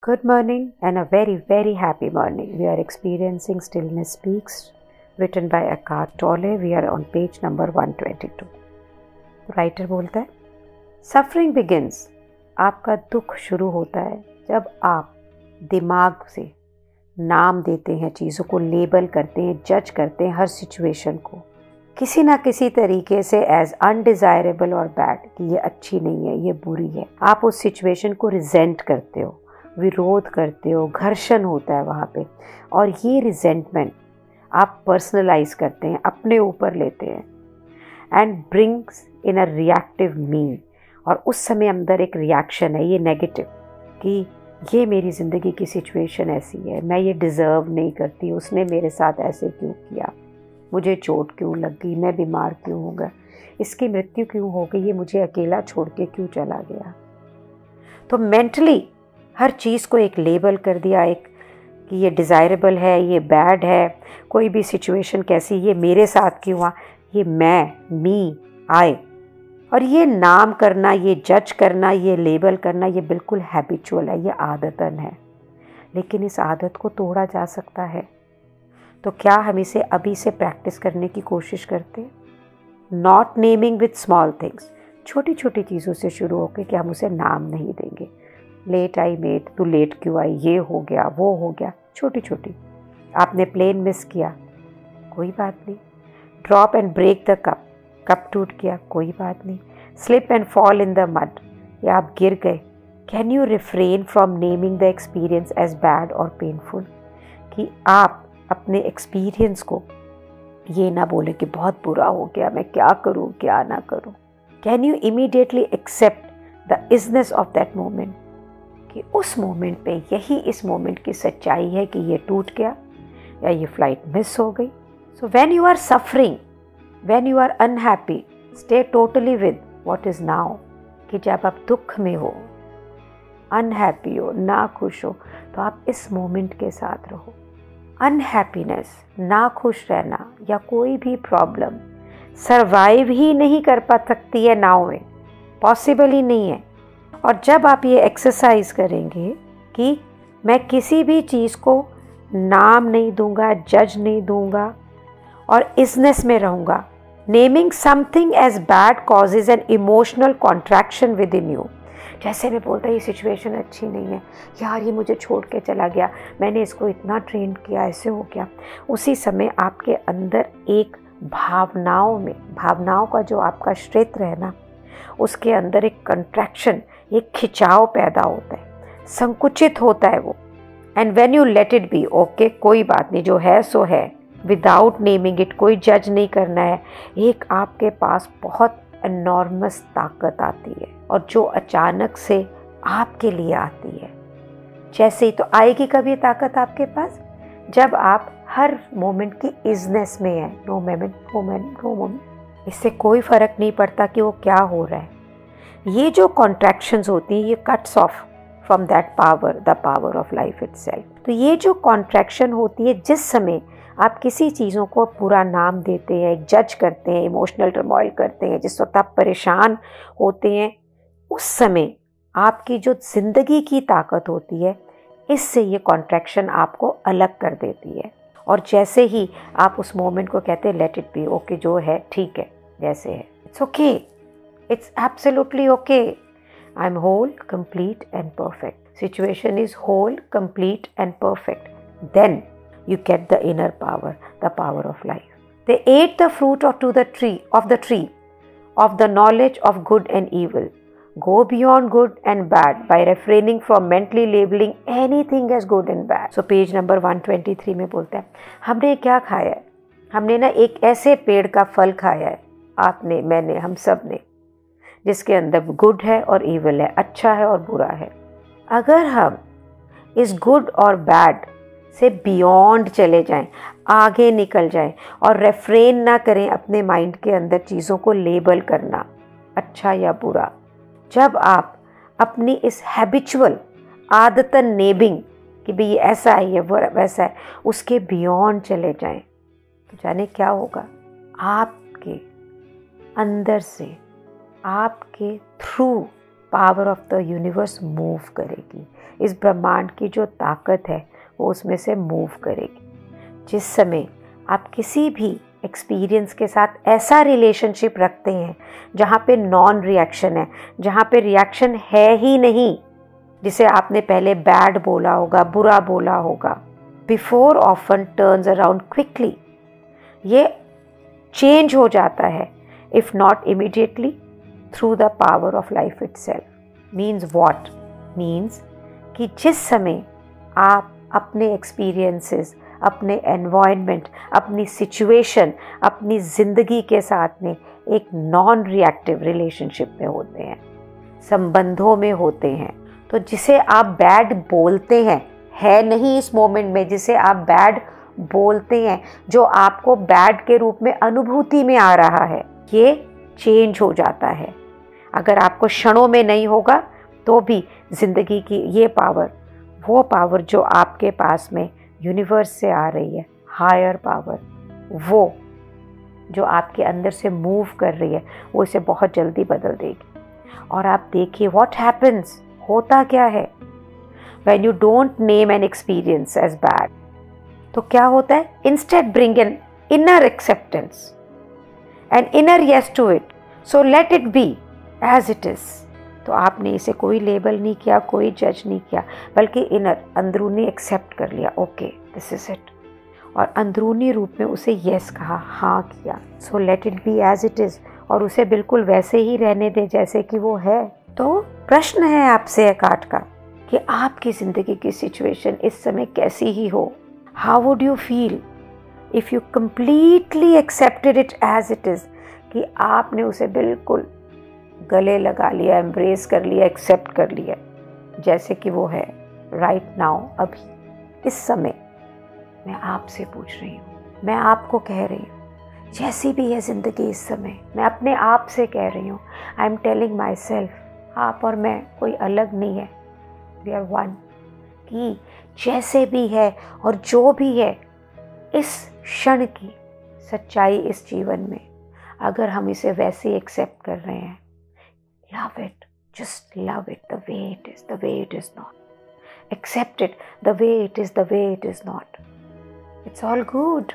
Good morning and a very, very happy morning. We are experiencing Stillness Speaks, written by Eckhart Tolle. We are on page number 122. Writer बोलता है, suffering begins, आपका दुख शुरू होता है जब आप दिमाग से नाम देते हैं, चीज़ों को लेबल करते हैं, जज करते हैं हर सिचुएशन को किसी ना किसी तरीके से एज अनडिज़ायरेबल और बैड, कि ये अच्छी नहीं है, ये बुरी है। आप उस सिचुएशन को रिजेंट करते हो, विरोध करते हो, घर्षण होता है वहाँ पे, और ये रिजेंटमेंट आप पर्सनलाइज करते हैं, अपने ऊपर लेते हैं and brings in a reactive me. और उस समय अंदर एक रिएक्शन है, ये नेगेटिव, कि ये मेरी ज़िंदगी की सिचुएशन ऐसी है, मैं ये डिज़र्व नहीं करती, उसने मेरे साथ ऐसे क्यों किया, मुझे चोट क्यों लग गई, मैं बीमार क्यों हो गया, इसकी मृत्यु क्यों हो गई, ये मुझे अकेला छोड़ के क्यों चला गया। तो मेंटली हर चीज़ को एक लेबल कर दिया, एक कि ये डिज़ायरेबल है, ये बैड है, कोई भी सिचुएशन कैसी, ये मेरे साथ क्यों हुआ, ये मैं, मी, आई। और ये नाम करना, ये जज करना, ये लेबल करना, ये बिल्कुल हैबिचुअल है, ये आदतन है। लेकिन इस आदत को तोड़ा जा सकता है, तो क्या हम इसे अभी से प्रैक्टिस करने की कोशिश करते हैं? Not naming with small things, छोटी छोटी चीज़ों से शुरू होकर कि हम उसे नाम नहीं देंगे। लेट आई मेट, तू लेट क्यों आई, ये हो गया, वो हो गया, छोटी छोटी। आपने प्लेन मिस किया, कोई बात नहीं। Drop and break the cup, cup टूट गया, कोई बात नहीं। Slip and fall in the mud, या आप गिर गए, can you refrain from naming the experience as bad or painful, कि आप अपने एक्सपीरियंस को ये ना बोले कि बहुत बुरा हो गया, मैं क्या करूँ क्या ना करूँ। Can you immediately accept the easiness of that moment, कि उस मोमेंट पे यही इस मोमेंट की सच्चाई है कि ये टूट गया या ये फ्लाइट मिस हो गई। So when you are suffering, when you are unhappy, stay totally with what is now, कि जब आप दुख में हो, अनहैप्पी हो, ना खुश हो, तो आप इस मोमेंट के साथ रहो। अनहैप्पीनेस, ना खुश रहना या कोई भी प्रॉब्लम सरवाइव ही नहीं कर पा सकती है नाव में, पॉसिबल ही नहीं है। और जब आप ये एक्सरसाइज करेंगे कि मैं किसी भी चीज़ को नाम नहीं दूंगा, जज नहीं दूंगा और इजनेस में रहूँगा, naming something as bad causes an emotional contraction within you. जैसे मैं बोलता ये सिचुएशन अच्छी नहीं है यार, ये मुझे छोड़ के चला गया, मैंने इसको इतना ट्रेन किया, ऐसे हो गया। उसी समय आपके अंदर एक भावनाओं का जो आपका क्षेत्र है ना, उसके अंदर एक कंट्रैक्शन, एक खिंचाव पैदा होता है, संकुचित होता है वो। And when you let it B, okay कोई बात नहीं, जो है सो है, विदाउट नेमिंग इट, कोई जज नहीं करना है, एक आपके पास बहुत एनॉर्मस ताकत आती है, और जो अचानक से आपके लिए आती है। जैसे ही तो आएगी कभी ये ताकत आपके पास, जब आप हर मोमेंट की इजनेस में है, नो मोमेंट, इससे कोई फ़र्क नहीं पड़ता कि वो क्या हो रहा है। ये जो कॉन्ट्रैक्शंस होती हैं, ये cuts of from that power, the power of life itself. तो ये जो कॉन्ट्रैक्शन होती है, जिस समय आप किसी चीज़ों को पूरा नाम देते हैं, जज करते हैं, इमोशनल टर्मोइल करते हैं, जिस वक्त आप परेशान होते हैं, उस समय आपकी जो ज़िंदगी की ताकत होती है, इससे ये कॉन्ट्रैक्शन आपको अलग कर देती है। और जैसे ही आप उस मोमेंट को कहते हैं लेट इट बी, ओके जो है ठीक है, जैसे है, it's okay, it's absolutely okay, I am whole, complete and perfect, situation is whole, complete and perfect, then you get the inner power, the power of life. They ate the fruit of the tree of the knowledge of good and evil. Go beyond good and bad by refraining from mentally labeling anything as good and bad. So page number 123 में बोलता है, हमने क्या खाया है? हमने ना एक ऐसे पेड़ का फल खाया है, आपने, मैंने, हम सब ने, जिसके अंदर गुड है और evil है, अच्छा है और बुरा है। अगर हम इस गुड और बैड से बियॉन्ड चले जाएं, आगे निकल जाएं और रेफ्रेन ना करें अपने माइंड के अंदर चीज़ों को लेबल करना, अच्छा या बुरा, जब आप अपनी इस हैबिचुअल आदतन नेबिंग कि भाई ये ऐसा है, ये वैसा है, उसके बियॉन्ड चले जाएं, तो जाने क्या होगा, आपके अंदर से, आपके through power of the universe move करेगी। इस ब्रह्मांड की जो ताकत है वो उसमें से मूव करेगी। जिस समय आप किसी भी एक्सपीरियंस के साथ ऐसा रिलेशनशिप रखते हैं जहाँ पे नॉन रिएक्शन है, जहाँ पे रिएक्शन है ही नहीं, जिसे आपने पहले बैड बोला होगा, बुरा बोला होगा, before often turns around quickly, ये चेंज हो जाता है, if not immediately, through the power of life itself. Means what? Means कि जिस समय आप अपने एक्सपीरियंसेस, अपने एनवायरनमेंट, अपनी सिचुएशन, अपनी ज़िंदगी के साथ में एक नॉन रिएक्टिव रिलेशनशिप में होते हैं, संबंधों में होते हैं, तो जिसे आप बैड बोलते हैं, है नहीं इस मोमेंट में, जिसे आप बैड बोलते हैं, जो आपको बैड के रूप में अनुभूति में आ रहा है, ये चेंज हो जाता है। अगर आपको क्षणों में नहीं होगा तो भी ज़िंदगी की ये पावर, वो पावर जो आपके पास में यूनिवर्स से आ रही है, हायर पावर, वो जो आपके अंदर से मूव कर रही है, वो इसे बहुत जल्दी बदल देगी। और आप देखिए व्हाट हैपन्स, होता क्या है when you don't name an experience as bad, तो क्या होता है? Instead bring an inner acceptance, an inner yes to it, so let it be as it is. तो आपने इसे कोई लेबल नहीं किया, कोई जज नहीं किया, बल्कि इनर, अंदरूनी एक्सेप्ट कर लिया, ओके दिस इज इट, और अंदरूनी रूप में उसे यस कहा, हाँ किया, so let it be as it is, और उसे बिल्कुल वैसे ही रहने दे जैसे कि वो है। तो प्रश्न है आपसे एकार्ट का कि आपकी ज़िंदगी की सिचुएशन इस समय कैसी ही हो, how would you feel if you completely accepted it as it is, कि आपने उसे बिल्कुल गले लगा लिया, एम्ब्रेस कर लिया, एक्सेप्ट कर लिया जैसे कि वो है राइट नाउ, अभी इस समय। मैं आपसे पूछ रही हूँ, मैं आपको कह रही हूँ, जैसी भी है ज़िंदगी इस समय, मैं अपने आप से कह रही हूँ, I am telling my self, आप और मैं कोई अलग नहीं है, वी आर वन, कि जैसे भी है और जो भी है इस क्षण की सच्चाई इस जीवन में, अगर हम इसे वैसे ही एक्सेप्ट कर रहे हैं, love it, just love it the way it is, the way it is not. Accept it the way it is, the way it is not. It's all good.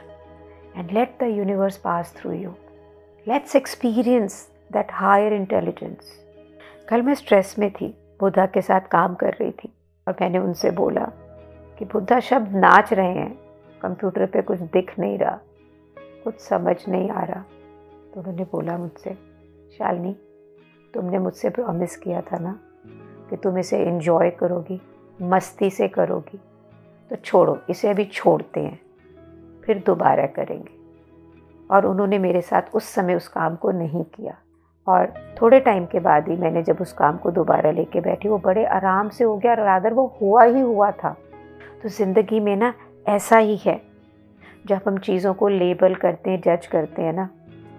And let the universe pass through you. Let's experience that higher intelligence. कल मैं stress में थी, बुद्धा के साथ काम कर रही थी, और मैंने उनसे बोला कि बुद्धा शब्द नाच रहे हैं, कंप्यूटर पे कुछ दिख नहीं रहा, कुछ समझ नहीं आ रहा। तो उन्होंने बोला मुझसे, शालिनी तुमने मुझसे प्रॉमिस किया था ना कि तुम इसे एंजॉय करोगी, मस्ती से करोगी, तो छोड़ो, इसे अभी छोड़ते हैं, फिर दोबारा करेंगे। और उन्होंने मेरे साथ उस समय उस काम को नहीं किया, और थोड़े टाइम के बाद ही मैंने जब उस काम को दोबारा लेके बैठी, वो बड़े आराम से हो गया, रादर वो हुआ ही हुआ था। तो ज़िंदगी में ना ऐसा ही है, जब हम चीज़ों को लेबल करते हैं, जज करते हैं ना,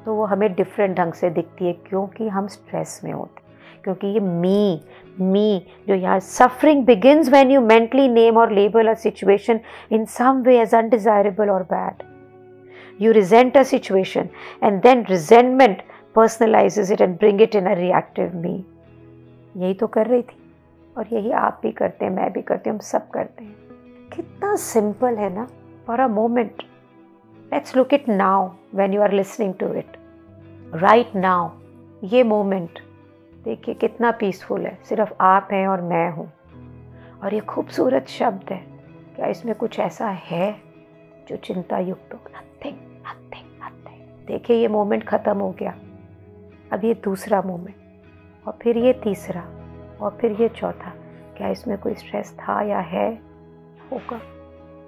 तो वो हमें डिफरेंट ढंग से दिखती है, क्योंकि हम स्ट्रेस में होते हैं। क्योंकि ये मी जो यहाँ, suffering begins when you mentally name और label a situation in some way as undesirable और bad. You resent a situation and then resentment personalizes it and bring it in a reactive me. यही तो कर रही थी, और यही आप भी करते हैं, मैं भी करती हूँ, हम सब करते हैं। कितना सिंपल है ना। For a moment let's look it now when you are listening to it, right now, ये मोमेंट देखिए कितना पीसफुल है, सिर्फ आप हैं और मैं हूँ। और ये खूबसूरत शब्द है, क्या इसमें कुछ ऐसा है जो चिंता युक्त हो? Nothing nothing nothing. देखिए ये मोमेंट ख़त्म हो गया, अब ये दूसरा मोमेंट, और फिर ये तीसरा, और फिर ये चौथा। क्या इसमें कोई स्ट्रेस था या है, होगा?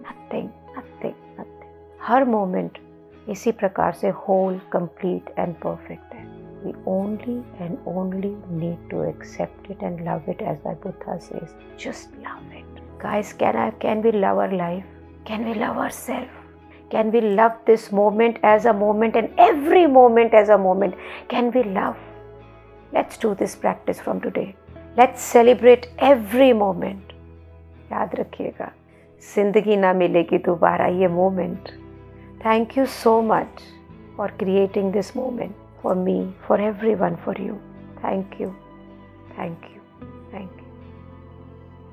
Nothing nothing nothing. हर मोमेंट इसी प्रकार से होल, कंप्लीट एंड परफेक्ट है। We only and only need to accept it and love it, as the Buddha says. Just love it. Guys, can we love our life? Can we love ourselves? Can we love this moment as a moment and every moment as a moment? Can we love? Let's do this practice from today. Let's celebrate every moment. याद रखिएगा, जिंदगी ना मिलेगी दोबारा ये moment. Thank you so much for creating this moment for me, for everyone, for you. Thank you. Thank you.